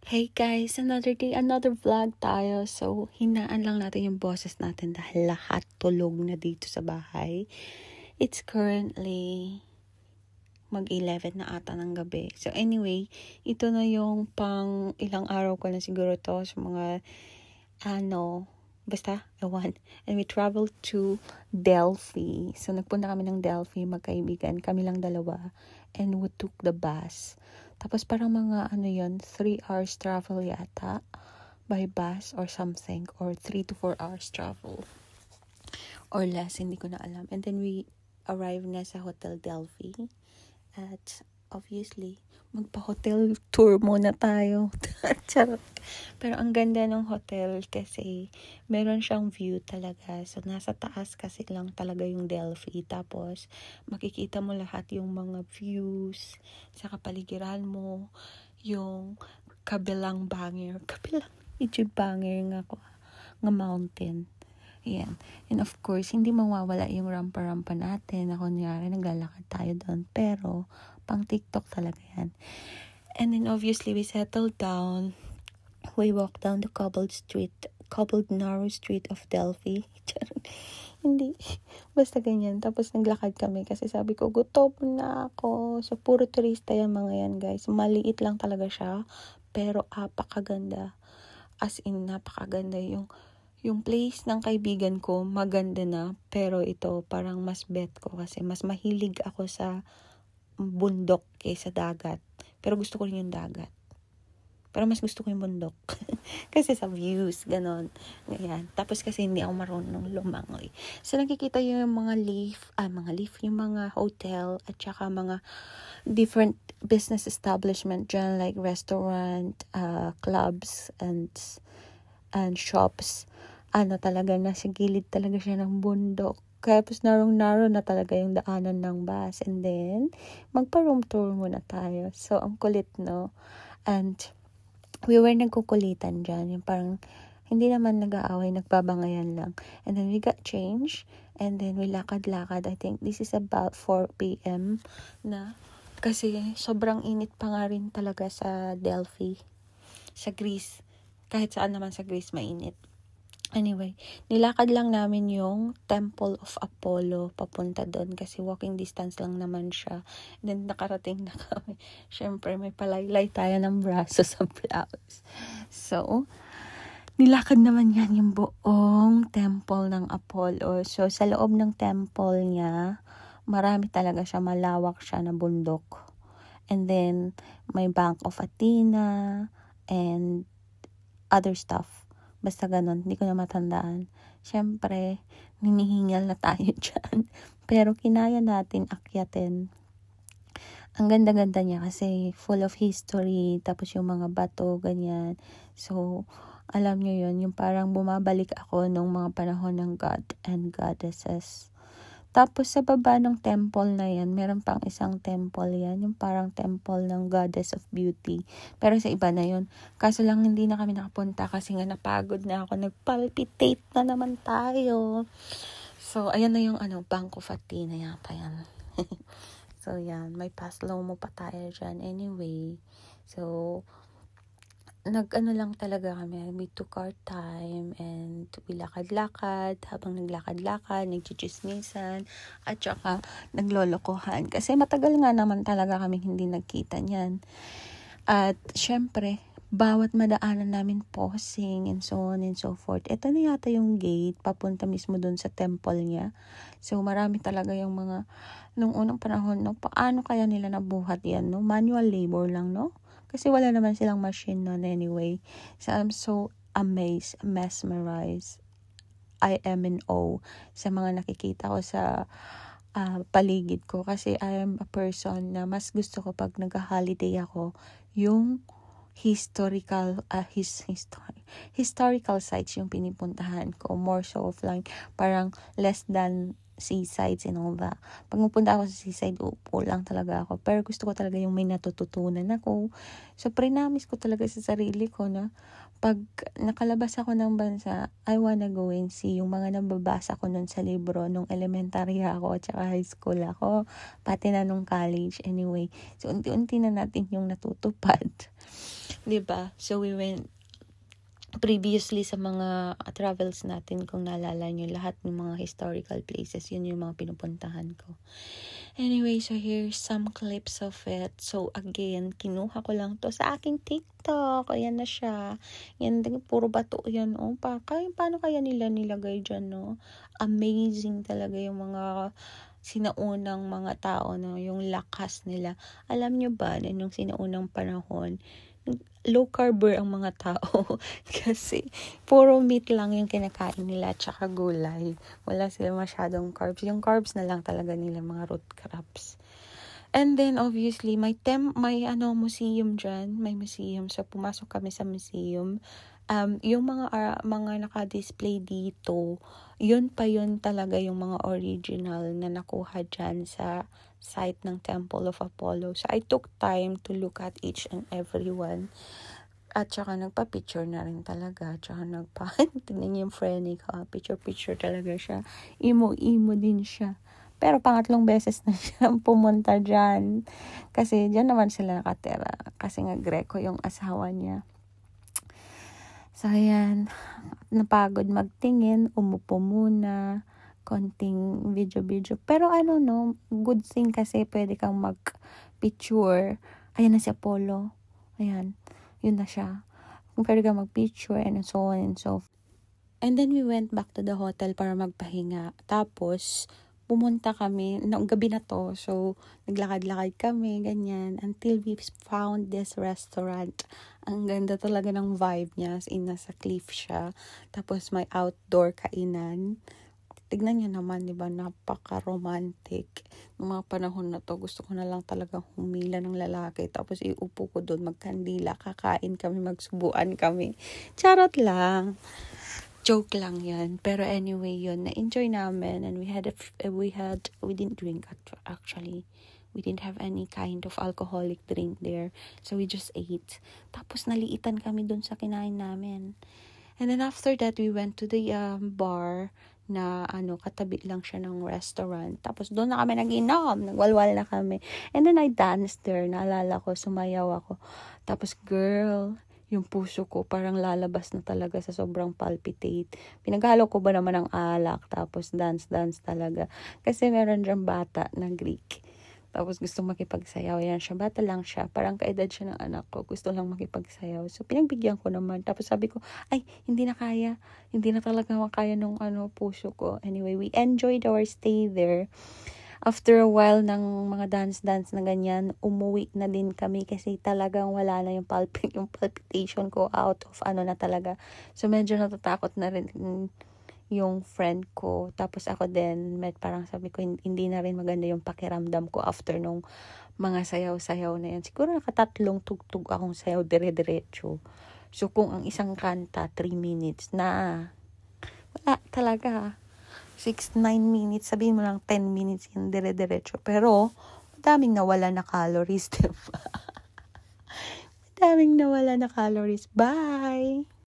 Hey guys, another day, another vlog tayo. So, hinaan lang natin yung boses natin dahil lahat tulog na dito sa bahay. It's currently mag-11 na ata ng gabi. So anyway, ito na yung pang ilang araw ko na siguro to sa mga basta, ewan. And we traveled to Delphi. So, nagpunta kami ng Delphi, magkaibigan. Kami lang dalawa. And we took the bus. Tapos parang mga 3 hours travel yata by bus or something. Or 3 to 4 hours travel. Or less, hindi ko na alam. And then we arrived na sa Hotel Delphi. At obviously, magpa-hotel tour muna tayo. Charot. Pero ang ganda ng hotel kasi meron siyang view talaga. So, nasa taas kasi lang talaga yung Delphi. Tapos, makikita mo lahat yung mga views sa kapaligiran mo. Yung kabilang banger. Banger nga ko. Nga mountain. Yan. And of course, hindi mawawala yung rampa-rampa natin. Na kunyari, naglalakad tayo doon. Pero, pang TikTok talaga yan. And then obviously, we settled down. We walked down the cobbled narrow street of Delphi. Hindi. Basta ganyan. Tapos naglakad kami kasi sabi ko, gutom na ako. So, puro turista yung mga yan, guys. Maliit lang talaga siya. Pero, apakaganda. As in, napakaganda yung place ng kaibigan ko, maganda na. Pero ito, parang mas bet ko kasi mas mahilig ako sa bundok kaysa dagat. Pero gusto ko rin yung dagat. Pero mas gusto ko yung bundok. Kasi sa views, ganon. Ganyan. Tapos kasi hindi ako marunong lumangoy. So, nakikita yung mga leaf, yung mga hotel, at saka mga different business establishment dyan, like restaurant, clubs, and shops. Talaga, nasa gilid talaga siya ng bundok. Kaya tapos narong-naro na talaga yung daanan ng bus. And then, magpa-room tour muna tayo. So, ang kulit, no? And, we were nagkukulitan dyan. Yung parang, hindi naman nag-aaway, nagbabangayan lang. And then, we got change. And then, we lakad-lakad. I think this is about 4 p.m. na. Kasi, sobrang init pa nga rin talaga sa Delphi. Sa Greece. Kahit saan naman sa Greece, mainit. Anyway, nilakad lang namin yung Temple of Apollo papunta doon kasi walking distance lang naman siya. And then nakarating na kami. Syempre, may palaylay tayo ng braso sa blouse. So, nilakad naman yan yung buong temple ng Apollo. So, sa loob ng temple niya, marami talaga siya, malawak siya na bundok. And then, may Bank of Athena and other stuff. Basta ganun, hindi ko na matandaan. Siyempre, hinihingal na tayo dyan. Pero kinaya natin akyatin. Ang ganda-ganda niya kasi full of history, tapos yung mga bato, ganyan. So, alam nyo yun, yung parang bumabalik ako nung mga panahon ng God and Goddesses. Tapos sa baba ng temple na yan, meron pang isang temple yan, yung parang temple ng Goddess of Beauty. Pero sa iba na yun. Kaso lang hindi na kami nakapunta kasi nga napagod na ako. Nagpalpitate na naman tayo. So, ayan na yung Bank of Athena yata yan. So, yan. May paslow mo pa tayo dyan. Anyway, so, lang talaga kami. We took our time and we lakad-lakad. Habang naglakad-lakad, nagchichismisan, at saka naglolokohan. Kasi matagal nga naman talaga kami hindi nagkita niyan. At syempre, bawat madaanan namin pausing and so on and so forth. Ito na yata yung gate papunta mismo dun sa temple niya. So, marami talaga yung mga, nung unang panahon, no, paano kaya nila nabuhat yan, no? Manual labor lang, no? Kasi wala naman silang machine nun anyway. So, I'm so amazed, mesmerized. I am in awe sa mga nakikita ko sa paligid ko. Kasi I am a person na mas gusto ko pag nag-holiday ako, yung historical sites yung pinipuntahan ko. More so of like, parang less than seasides and all that. Pag mapunta ako sa seaside, upo lang talaga ako. Pero gusto ko talaga yung may natututunan ako. So, prinamis ko talaga sa sarili ko na pag nakalabas ako ng bansa, I wanna go and see yung mga nababasa ko nun sa libro nung elementary ako at saka high school ako. Pati na nung college. Anyway, so unti-unti na natin yung natutupad. 'Diba? So we went previously sa mga travels natin, kung naalala nyo, lahat ng mga historical places, yun yung mga pinupuntahan ko. Anyway, so here's some clips of it. So again, kinuha ko lang to sa aking TikTok. Ayan na siya. Yan, puro bato yan. Oh, paano kaya nila nilagay dyan, no? Amazing talaga yung mga sinaunang mga tao, no? Yung lakas nila. Alam nyo ba, nung sinaunang panahon, low carber ang mga tao kasi puro meat lang yung kinakain nila tsaka gulay. Wala sila masyadong carbs. Yung carbs na lang talaga nila, mga root crops. And then obviously may museum dyan, may museum. So pumasok kami sa museum. Yung mga naka-display dito, yun talaga yung mga original na nakuha dyan sa site ng Temple of Apollo. So I took time to look at each and every one. At saka nagpa-picture na rin talaga. Tsaka tignan niyo yung friend ko. Picture talaga siya. Imo din siya. Pero pangatlong beses na siya pumunta dyan. Kasi dyan naman sila nakatira. Kasi nga Greco yung asawa niya. So ayan, napagod magtingin, umupo muna, konting video. Pero good thing kasi pwede kang mag-picture. Ayan na si Apollo. Ayan, yun na siya. Pwede kang mag-picture and so on and so forth. And then we went back to the hotel para magpahinga. Tapos, pumunta kami, gabi na to, so naglakad-lakad kami, ganyan, until we found this restaurant. Ang ganda talaga ng vibe niya, as in nasa cliff siya, tapos may outdoor kainan. Tignan niyo naman, di ba, napaka-romantic. Noong mga panahon na to, gusto ko na lang talagang humila ng lalaki, tapos iupo ko doon, magkandila, kakain kami, magsubuan kami. Charot lang. Joke lang yan. Pero anyway, yun. Na-enjoy namin. And we didn't drink actually. We didn't have any kind of alcoholic drink there. So we just ate. Tapos naliitan kami dun sa kinain namin. And then after that, we went to the bar na katabi lang siya ng restaurant. Tapos doon na kami nag-inom. Nagwalwal na kami. And then I danced there. Naalala ko, sumayaw ako. Tapos girl, yung puso ko parang lalabas na talaga sa sobrang palpitate. Pinaghalo ko ba naman ng alak, tapos dance talaga. Kasi meron dyan bata na Greek. Tapos gusto makipagsayaw. Yan siya, bata lang siya. Parang kaedad siya ng anak ko. Gusto lang makipagsayaw. So pinagbigyan ko naman. Tapos sabi ko, ay, hindi na kaya. Hindi na talaga makaya nung puso ko. Anyway, we enjoyed our stay there. After a while ng mga dance na ganyan, umuwi na din kami kasi talagang wala na yung palpitation ko out of na talaga. So medyo natatakot na rin yung friend ko. Tapos ako din, parang sabi ko, hindi na rin maganda yung pakiramdam ko after nung mga sayaw-sayaw na yan. Siguro nakatatlong tugtog akong sayaw dire-diretso. So kung ang isang kanta, 3 minutes na, wala talaga. 6-9 minutes, sabihin mo lang 10 minutes yung dire-diretso. Pero, madaming nawala na calories, diba? Madaming nawala na calories. Bye!